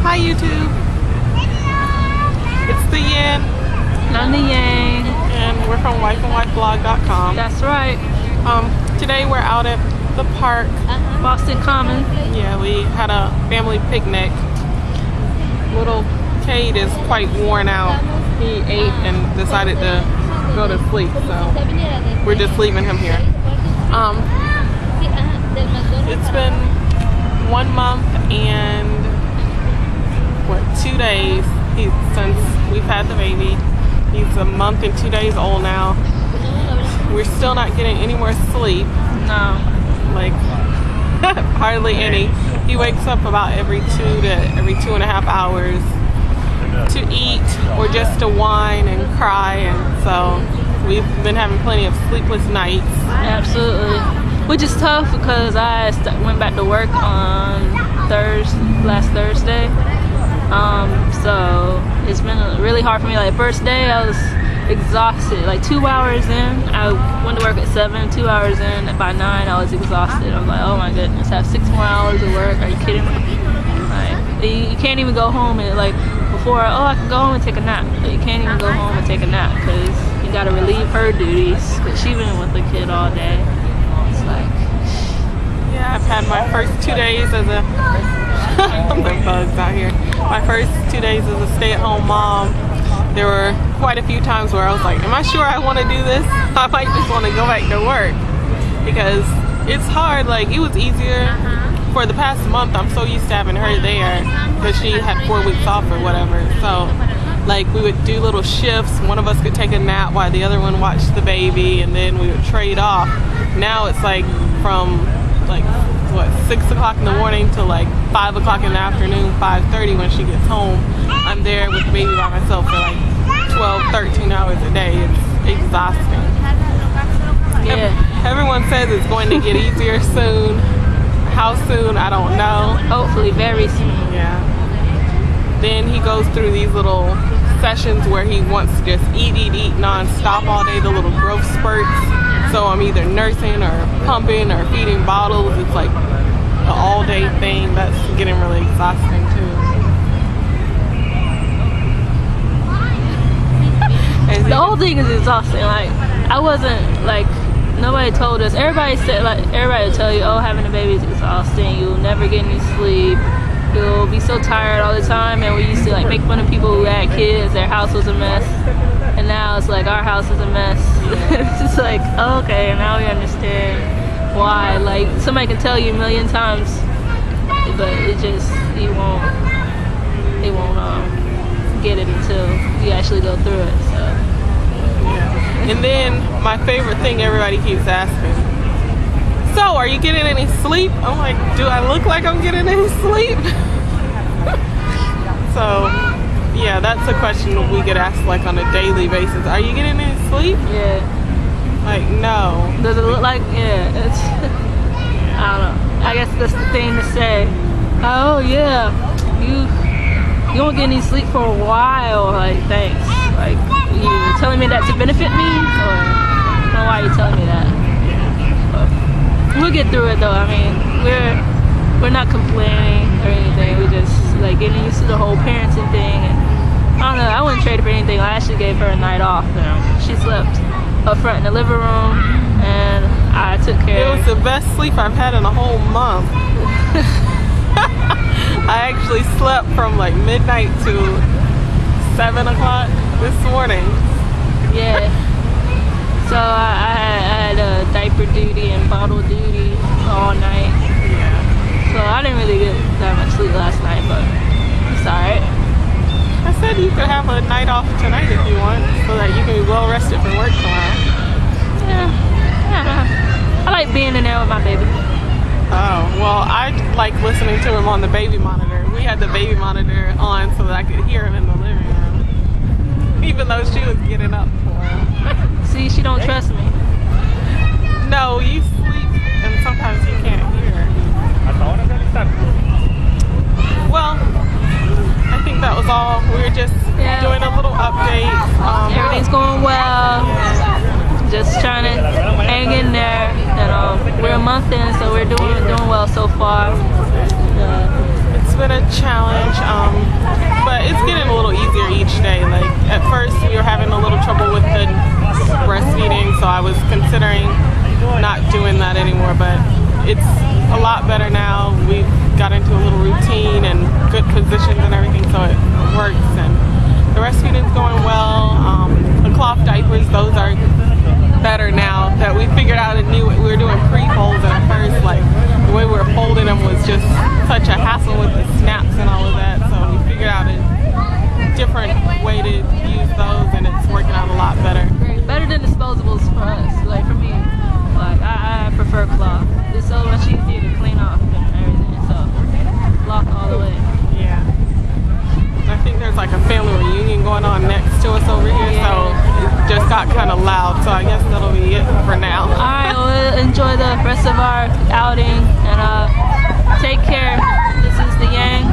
Hi YouTube. It's the Yin. None the Yang. And we're from wifeandwifeblog.com. That's right. Today we're out at the park. Boston Common. Yeah, we had a family picnic. Little Cade is quite worn out. He ate and decided to go to sleep, so we're just leaving him here. It's been 1 month and 2 days since we've had the baby. He's a month and 2 days old now. We're still not getting any more sleep. No. Like hardly any. He wakes up about every 2 to every 2.5 hours to eat or just to whine and cry, and so we've been having plenty of sleepless nights. Absolutely. Which is tough because I went back to work on last Thursday. So it's been really hard for me. Like first day I was exhausted. Like 2 hours in, I went to work at 7, 2 hours in, and by 9 I was exhausted. I was like, oh my goodness, I have 6 more hours of work. Are you kidding me? Like, you can't even go home and like before, oh I can go home and take a nap. But you can't even go home and take a nap because you gotta relieve her duties because she's been with the kid all day. It's like, yeah, I've had my first 2 days as a the bugs out here. My first 2 days as a stay-at-home mom. There were quite a few times where I was like, am I sure I want to do this? I might just want to go back to work because it's hard. Like it was easier for the past month. I'm so used to having her there because she had 4 weeks off or whatever. So like we would do little shifts. One of us could take a nap while the other one watched the baby, and then we would trade off. Now it's like from like 6 o'clock in the morning to like 5 o'clock in the afternoon, 5:30 when she gets home. I'm there with the baby by myself for like 12, 13 hours a day. It's exhausting. yeah. Everyone says it's going to get easier soon. How soon, I don't know. Hopefully very soon. Yeah. Then he goes through these little sessions where he wants to just eat non-stop all day, the little growth spurts. So I'm either nursing or pumping or feeding bottles. It's like an all-day thing. That's getting really exhausting too. The whole thing is exhausting. Like I wasn't like, nobody told us. Everybody said, like, everybody will tell you, oh, having a baby is exhausting. You'll never get any sleep. You'll be so tired all the time. And we used to like make fun of people who had kids. Their house was a mess. And now it's like our house is a mess. It's just like, oh, okay, now we understand why. Like somebody can tell you a million times, but it won't get it until you actually go through it. So. Yeah. And then my favorite thing everybody keeps asking, so are you getting any sleep? I'm like, do I look like I'm getting any sleep? So yeah, that's a question we get asked like on a daily basis. Are you getting any sleep? Yeah. Like, no. Does it look like, yeah, it's, I don't know. I guess that's the thing to say. Oh yeah, you won't get any sleep for a while. Like, thanks. Like, you telling me that to benefit me? Or I don't know why you're telling me that. But we'll get through it though. I mean, we're not complaining or anything. We're just like getting used to the whole parenting thing. And I don't know, I wouldn't trade it for anything. I actually gave her a night off. You know? She slept up front in the living room, and I took care of her. It was the best sleep I've had in a whole month. I actually slept from like midnight to 7 o'clock this morning. Yeah. So I had diaper duty and bottle duty all night. Yeah. So I didn't really get that much sleep last night, but it's alright. I said you could have a night off tonight if you want, so that you can be well rested for work tomorrow. Yeah. I like being in there with my baby. Oh, well, I like listening to him on the baby monitor. We had the baby monitor on so that I could hear him in the living room, even though she was getting up for him. See, she don't trust me. No, you sleep and sometimes you can't hear. Well, I think that was all. We were just doing a little update. Everything's going well. Just trying to hang in there. And we're a month in, so we're doing well so far. It's been a challenge. was considering not doing that anymore, but it's a lot better now. We've got into a little routine and good positions and everything, so it works. And the breastfeeding's going well. The cloth diapers, those are better now that we figured out and knew we were doing pre-folds. And at first, like, the way we were folding them was just such a hassle with the snaps and all of that, so we figured out a different way to use those, and it's working out a lot better. Better than disposables for us. Like for me, like I prefer cloth. It's so much easier to clean off and everything. So cloth all the way. Yeah. I think there's like a family reunion going on next to us over here, so it just got kind of loud. So I guess that'll be it for now. All right, well, enjoy the rest of our outing and take care. This is the Yang